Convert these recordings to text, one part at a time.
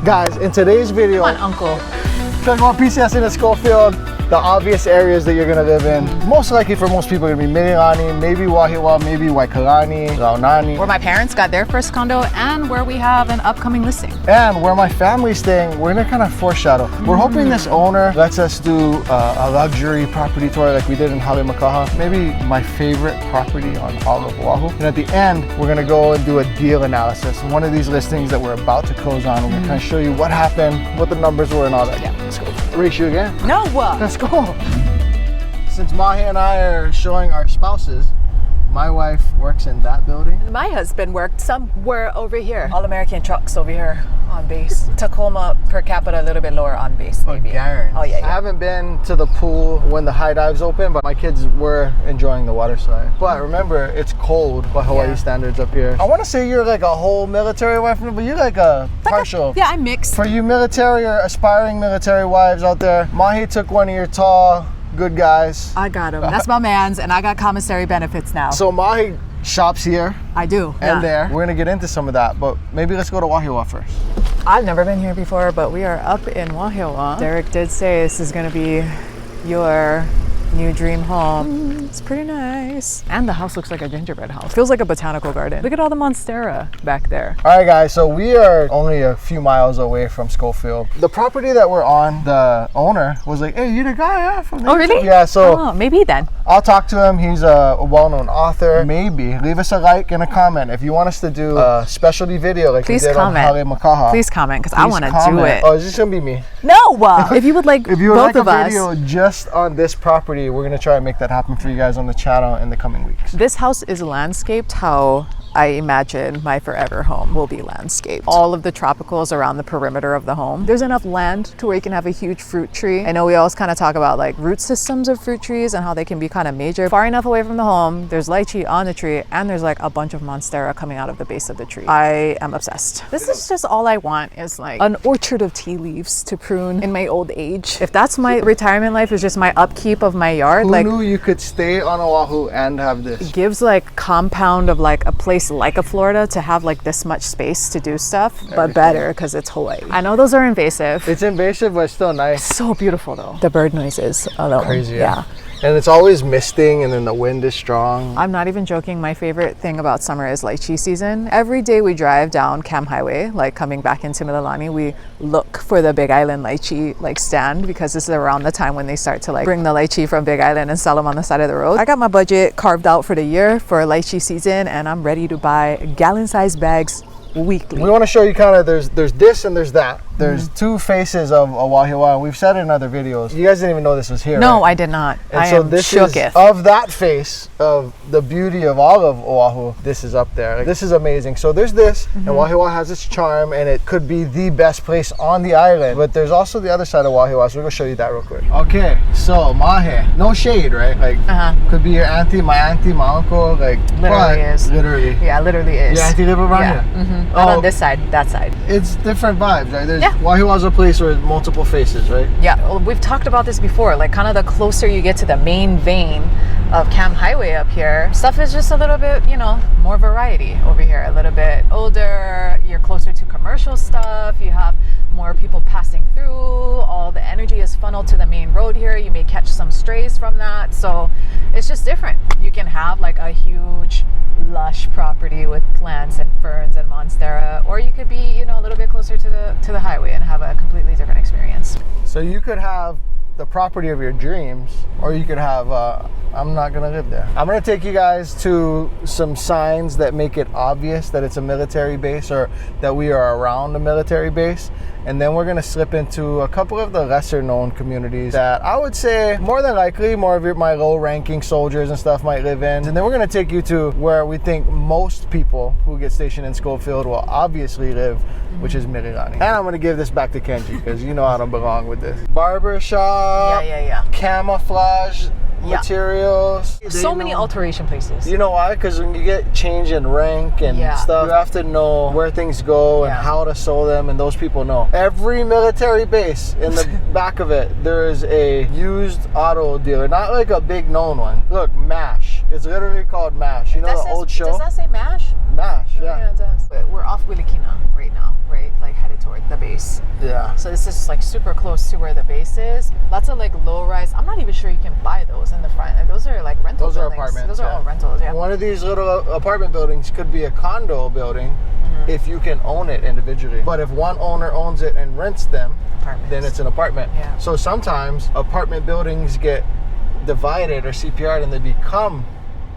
Guys, in today's video, Come on, Uncle. talking about PCSing in Schofield, the obvious areas that you're gonna live in. Most likely for most people, gonna be Mililani, maybe Wahiawa, maybe Waikalani, Launani. Where my parents got their first condo and where we have an upcoming listing. And where my family's staying, we're gonna kind of foreshadow. We're hoping this owner lets us do a luxury property tour like we did in Halemakaha. Maybe my favorite property on all of Oahu. And at the end, we're gonna go and do a deal analysis. One of these listings that we're about to close on, we're gonna kind of show you what happened, what the numbers were and all that. Yeah, let's go. Race you again. No. Let's go. Since Mahea and I are showing our spouses, my wife works in that building. My husband worked somewhere over here. All American trucks over here on base. Tacoma per capita a little bit lower on base, maybe. Oh yeah. I haven't been to the pool when the high dive's open, but my kids were enjoying the water slide. But remember, it's cold by Hawaii standards up here. I want to say you're like a whole military wife, but you're like a partial. Yeah, I'm mixed. For you military or aspiring military wives out there, Mahea took one of your tall, good guys. I got him. That's my man's, and I got commissary benefits now. So Mahea shops here. I do. And there. We're gonna get into some of that, but maybe let's go to Wahiawa first. I've never been here before, but we are up in Wahiawa. Derek did say this is gonna be your new dream home. It's pretty nice. And the house looks like a gingerbread house. Feels like a botanical garden. Look at all the monstera back there. All right, guys, so we are only a few miles away from Schofield. The property that we're on, the owner was like, hey, you the guy from the really? Yeah, so maybe then. I'll talk to him. He's a well-known author. Maybe leave us a like and a comment if you want us to do a specialty video like we did on Halemakaha. Please comment, because I want to do it. Oh, is this gonna be me? No! If you would like if you would both like a of us. video just on this property, we're gonna try and make that happen for you guys on the channel in the coming weeks. This house is landscaped how I imagine my forever home will be landscaped. All of the tropicals around the perimeter of the home. There's enough land to where you can have a huge fruit tree. I know we always kind of talk about like root systems of fruit trees and how they can be kind of major. Far enough away from the home, there's lychee on the tree and there's like a bunch of monstera coming out of the base of the tree. I am obsessed. This is just all I want, is like an orchard of tea leaves to prune in my old age. If that's my retirement life, is just my upkeep of my yard. Who knew you could stay on Oahu and have this? It gives like compound of like a place like a Florida to have like this much space to do stuff, but better because it's Hawaii. I know those are invasive. It's invasive, but it's still nice. So beautiful though. The bird noises alone. Crazy. Yeah. And it's always misting and then the wind is strong. I'm not even joking. My favorite thing about summer is lychee season. Every day we drive down Cam Highway, like coming back into Mililani, we look for the Big Island lychee like stand, because this is around the time when they start to like bring the lychee from Big Island and sell them on the side of the road. I got my budget carved out for the year for lychee season, and I'm ready to buy gallon-sized bags weekly. We want to show you kind of there's this and there's that. There's two faces of Wahiawa, and we've said it in other videos. You guys didn't even know this was here. No, right? I did not. And I so am this shooketh. is of that face of the beauty of all of Oahu. This is up there. Like, this is amazing. So there's this, and Wahiawa has its charm, and it could be the best place on the island. But there's also the other side of Wahiawa, so we're gonna show you that real quick. Okay, so Mahea, no shade, right? Like could be your auntie, my uncle, like literally is. Literally. Yeah, literally is. Your auntie live around here? Not on this side, that side. It's different vibes, right? There's Wahiawa's a place where multiple faces, right? Yeah, well, we've talked about this before, like kind of the closer you get to the main vein of Cam Highway up here, stuff is just a little bit, you know, more variety over here, a little bit older, you're closer to commercial stuff, you have more people passing through, all the energy is funneled to the main road here, you may catch some strays from that, so it's just different. You can have like a huge lush property with plants and ferns and monstera, or you could be, you know, a little bit closer to the highway and have a completely different experience. So you could have the property of your dreams, or you could have I'm not gonna live there. I'm gonna take you guys to some signs that make it obvious that it's a military base, or that we are around a military base, and then we're gonna slip into a couple of the lesser known communities that I would say more than likely more of my low ranking soldiers and stuff might live in. And then we're gonna take you to where we think most people who get stationed in Schofield will obviously live, which is Mililani. And I'm gonna give this back to Kenji, because you know I don't belong with this. Barbershop, camouflage materials. So many alteration places. You know why? Because when you get change in rank and stuff, you have to know where things go and how to sew them, and those people know. Every military base, in the back of it, there is a used auto dealer. Not like a big known one. Look, MASH. It's literally called MASH. You know the old show? Does that say MASH? MASH, yeah. Yeah, it does. We're off Wilikina right now, right? Like headed toward the base. Yeah. So this is like super close to where the base is. Lots of like low rise. I'm not even sure you can buy those in the front. And those are like rental buildings. Those are apartments. Those are all rentals, yeah. One of these little apartment buildings could be a condo building if you can own it individually. But if one owner owns it and rents them, then it's an apartment. Yeah. So sometimes apartment buildings get divided or CPR'd and they become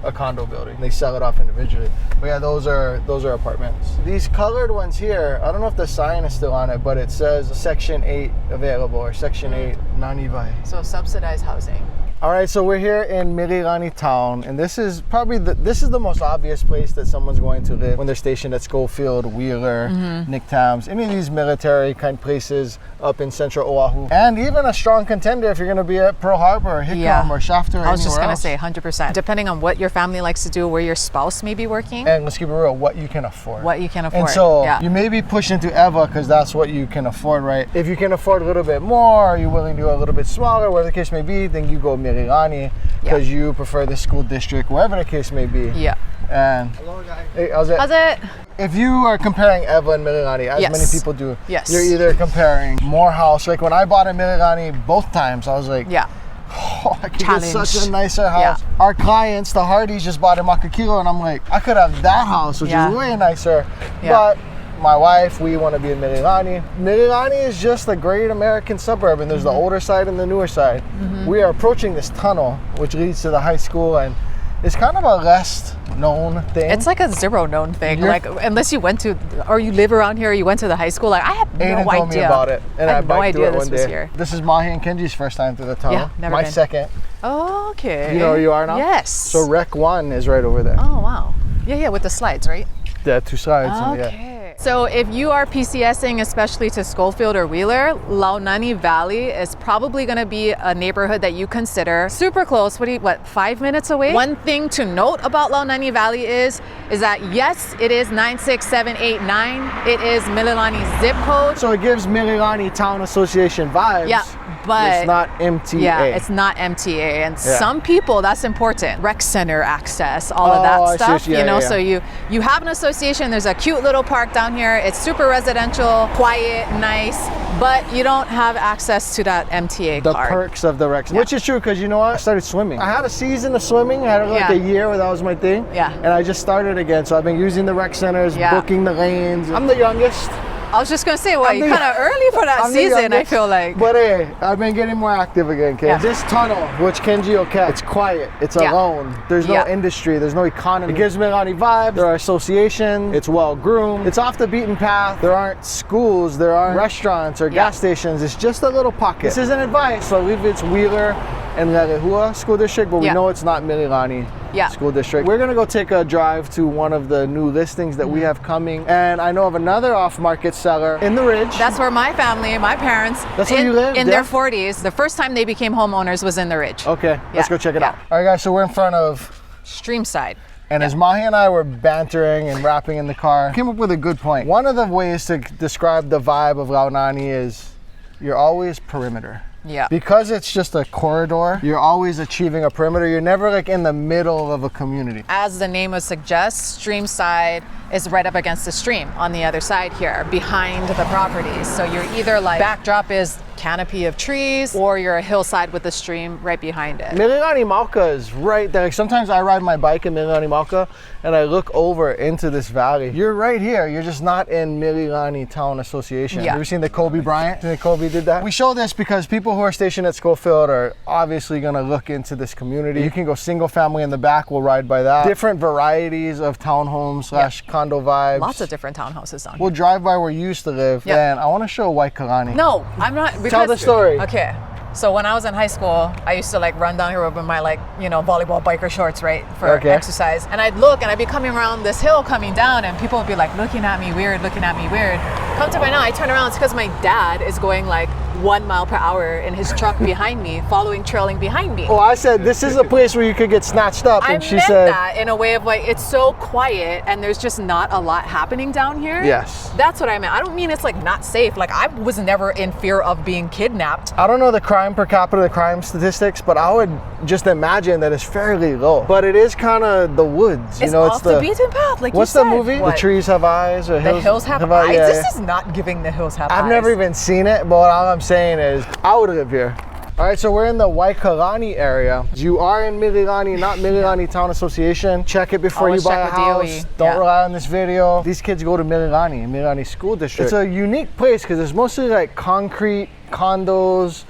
a condo building. They sell it off individually. But yeah, those are apartments. These colored ones here, I don't know if the sign is still on it, but it says Section 8 available or Section 8 nanivai. So subsidized housing. All right, so we're here in Mililani town, and this is probably the most obvious place that someone's going to live when they're stationed at Schofield, Wheeler, Nicktown, any of these military kind of places up in Central Oahu, and even a strong contender if you're going to be at Pearl Harbor, or Hickam, or Shafter, or I was just going to else. say 100%. Depending on what your family likes to do, where your spouse may be working, and let's keep it real, what you can afford. What you can afford. And so you may be pushed into Eva because that's what you can afford, right? If you can afford a little bit more, or you're willing to go a little bit smaller, whatever the case may be, then you go Mililani because you prefer the school district, wherever the case may be. Yeah. And hello, guys. Hey, how's it? How's it? If you are comparing Eva and Mililani, as many people do, you're either comparing more house. Like when I bought in Mililani both times, I was like, oh, I could get such a nicer house. Yeah. Our clients, the Hardys, just bought in Makakilo, and I'm like, I could have that house, which is way nicer. But my wife, we want to be in Mililani. Mililani is just a great American suburb, and there's the older side and the newer side. We are approaching this tunnel, which leads to the high school, and it's kind of a less known thing. It's like a zero known thing. Like unless you went to, or you live around here, or you went to the high school. Like I had no idea. Told me about it, and I had no idea this was here. This is Mahea and Kenji's first time through the tunnel. Yeah, never My been. second. Oh, okay. You know where you are now? Yes. So Rec 1 is right over there. Oh, wow. Yeah, with the slides, right? Yeah, 2 slides. Okay. So if you are PCSing, especially to Schofield or Wheeler, Launani Valley is probably going to be a neighborhood that you consider super close. What, 5 minutes away? One thing to note about Launani Valley is that yes, it is 96789. It is Mililani zip code. So it gives Mililani Town Association vibes. Yeah. But it's not MTA. Yeah, it's not MTA. And some people, that's important. Rec center access, all of that stuff. So you have an association. There's a cute little park down here. It's super residential, quiet, nice, but you don't have access to that MTA card. The perks of the rec center, which is true because you know what? I started swimming. I had a season of swimming. I had like a year where that was my thing. Yeah. And I just started again. So I've been using the rec centers, booking the lanes. I'm the youngest. I was just gonna say, well, you're kind of early for that season, I feel like. But hey, I've been getting more active again, okay? This tunnel, which Kenji will catch, it's quiet, it's alone. There's no industry, there's no economy. It gives Mililani vibes, there are associations, it's well groomed, it's off the beaten path, there aren't schools, there aren't restaurants or gas stations, it's just a little pocket. This isn't advice, so I believe it's Wheeler and Lalehua School District, but we know it's not Mililani School District. We're gonna go take a drive to one of the new listings that we have coming, and I know of another off-market seller in the Ridge. That's where my family, my parents, that's where you live? In their 40s, the first time they became homeowners was in the Ridge. Okay, let's go check it out. All right, guys, so we're in front of Streamside. And as Mahea and I were bantering and rapping in the car, I came up with a good point. One of the ways to describe the vibe of Launani is you're always perimeter. Yeah. Because it's just a corridor, you're always achieving a perimeter. You're never like in the middle of a community. As the name would suggest, Streamside is right up against the stream on the other side here, behind the properties. So you're either like, backdrop is canopy of trees, or you're a hillside with the stream right behind it. Mililani Mauka is right there. Like sometimes I ride my bike in Mililani Mauka and I look over into this valley. You're right here. You're just not in Mililani Town Association. Yeah. Have you ever seen the Kobe Bryant? Do you think Kobe did that? We show this because people who are stationed at Schofield are obviously going to look into this community. You can go single family in the back. We'll ride by that. Different varieties of townhomes / condo vibes. Lots of different townhouses down here. We'll drive by where you used to live. And I want to show Waikalani. No, I'm not. Tell the story. Okay. So when I was in high school, I used to like run down here with my volleyball biker shorts, right, for exercise. And I'd look and I'd be coming around this hill coming down and people would be like looking at me weird. Come to find out, I turn around, it's because my dad is going like 1 mile per hour in his truck behind me, trailing behind me. Oh, I said, this is a place where you could get snatched up. And she said that in a way of like, it's so quiet and there's just not a lot happening down here. Yes. That's what I meant. I don't mean it's like not safe. Like I was never in fear of being kidnapped. I don't know the crime per capita, the crime statistics, but I would just imagine that it's fairly low. But it is kind of the woods. It's off the beaten path, like what's you said. What's the movie? What? The trees have eyes, or the hills have eyes. Yeah, this is not giving the hills half I've eyes. never even seen it, but all I'm saying is I would live here. All right, so we're in the Wahiawa area. You are in Mililani, not Mililani Town Association. Check it before Always you buy a check with house. DOE. Don't Yeah. rely on this video. These kids go to Mililani School District. It's a unique place because it's mostly like concrete condos,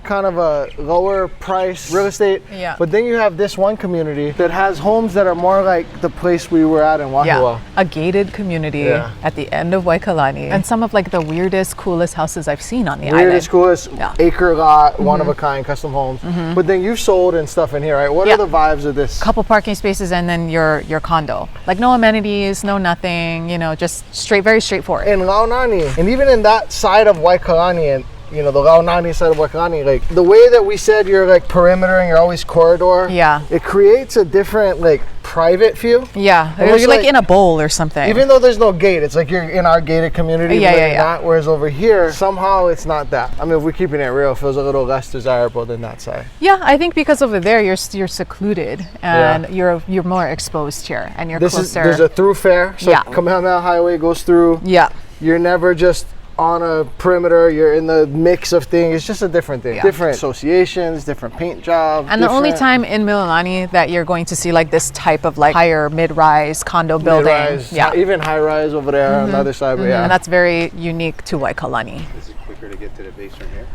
kind of a lower price real estate. Yeah. But then you have this one community that has homes that are more like the place we were at in Wahiawa. Yeah, a gated community Yeah. at the end of Waikilani. And some of like the weirdest, coolest houses I've seen on the Weirdest, island. coolest, Yeah. acre lot, one of a kind, custom homes. But then you've sold and stuff in here, right? What Yeah. are the vibes of this? Couple parking spaces and then your condo. Like no amenities, no nothing, you know, just very straightforward. In Launani, and even in that side of Waikilani, and you know, the Launani side of Waikilani, like the way that we said you're like perimeter and you're always corridor, Yeah. it creates a different like private feel. Yeah, Almost you're like like- in a bowl or something. Even though there's no gate, it's like you're in our gated community. Yeah, but yeah, you're yeah. not, whereas over here, somehow it's not that. I mean, if we're keeping it real, it feels a little less desirable than that side. Yeah, I think because over there you're secluded and you're more exposed here and you're closer. There's a thoroughfare, so Yeah. Kamehameha Highway goes through. Yeah. You're never just on a perimeter, you're in the mix of things. It's just a different thing. Yeah. Different associations, different paint jobs. And the only different time in Mililani that you're going to see like this type of like higher mid-rise condo building. mid-rise, Yeah. even high rise over there on the other side. But yeah. And that's very unique to Waikilani. Is it quicker to get to the base from here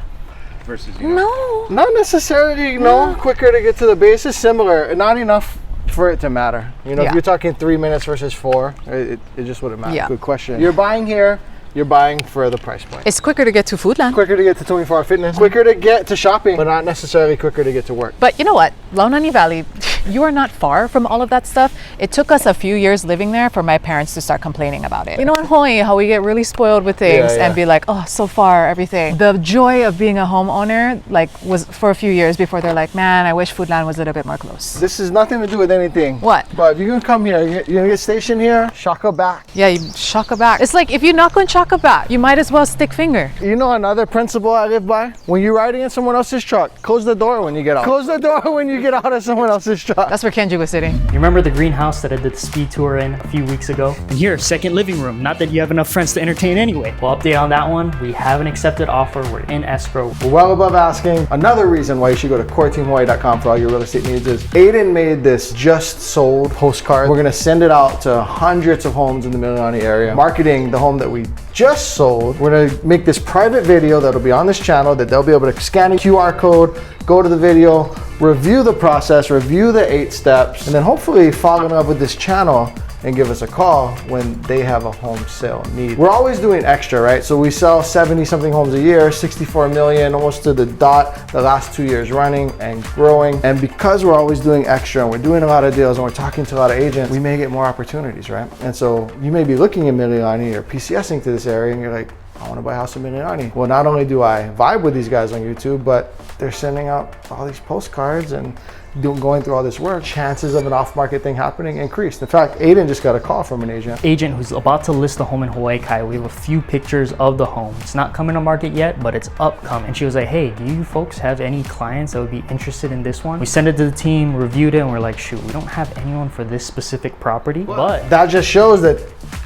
versus you know? No. Not necessarily, quicker to get to the base. It's similar. Not enough for it to matter. You know, Yeah. if you're talking 3 minutes versus 4, it just wouldn't matter. Yeah. Good question. You're buying here, you're buying for the price point. It's quicker to get to Foodland. Quicker to get to 24-hour fitness, quicker to get to shopping, but not necessarily quicker to get to work. But you know what? Launani Valley, you are not far from all of that stuff. It took us a few years living there for my parents to start complaining about it. You know in Hawaii, how we get really spoiled with things Yeah. and be like, oh, so far, everything. The joy of being a homeowner, like, was for a few years before they're like, man, I wish Foodland was a little bit more close. This has nothing to do with anything. What? But if you're gonna come here, you're gonna get stationed here, shaka back. Yeah, you shaka back. It's like if you knock on shaka back, you might as well stick finger. You know another principle I live by? When you're riding in someone else's truck, close the door when you get out. Close the door when you get out of someone else's truck. That's where Kenji was sitting. You remember the greenhouse that I did the speed tour in a few weeks ago? And here, second living room. Not that you have enough friends to entertain anyway. Well, update on that one. We have an accepted offer. We're in escrow. We're well above asking. Another reason why you should go to coreteamhawaii.com for all your real estate needs is Aiden made this just sold postcard. We're gonna send it out to hundreds of homes in the Mililani area, marketing the home that we just sold. We're gonna make this private video that'll be on this channel that they'll be able to scan a QR code, go to the video, review the process, review the 8 steps, and then hopefully fall in love with this channel and give us a call when they have a home sale need. We're always doing extra, right? So we sell 70 something homes a year, 64 million, almost to the dot, the last 2 years running and growing. And because we're always doing extra and we're doing a lot of deals and we're talking to a lot of agents, we may get more opportunities, right? And so you may be looking in Mililani or PCSing to this area and you're like, I want to buy a house in Mililani. Well, not only do I vibe with these guys on YouTube, but they're sending out all these postcards and going through all this work. Chances of an off-market thing happening increased. In fact, Aiden just got a call from an agent Who's about to list the home in Hawaii. We have a few pictures of the home. It's not coming to market yet, but it's upcoming. And she was like, hey, do you folks have any clients that would be interested in this one? We sent it to the team, reviewed it, and we're like, shoot, we don't have anyone for this specific property. But that just shows that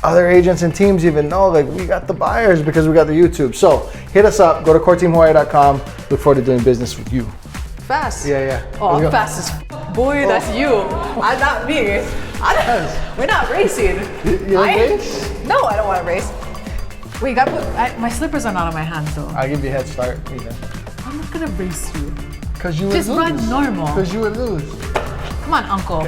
other agents and teams even know, like, we got the buyers because we got the YouTube. So hit us up, go to coreteamhawaii.com. Look forward to doing business with you. Fast. Yeah. Oh, Let's I'm go. fast as boy, that's you. I'm not me. We're not racing. You like race? No, I don't want to race. Wait, my slippers are not on my hands, so I'll give you a head start. I'm not gonna race you. Because you would Just lose. run normal. Because you would lose. Come on, uncle.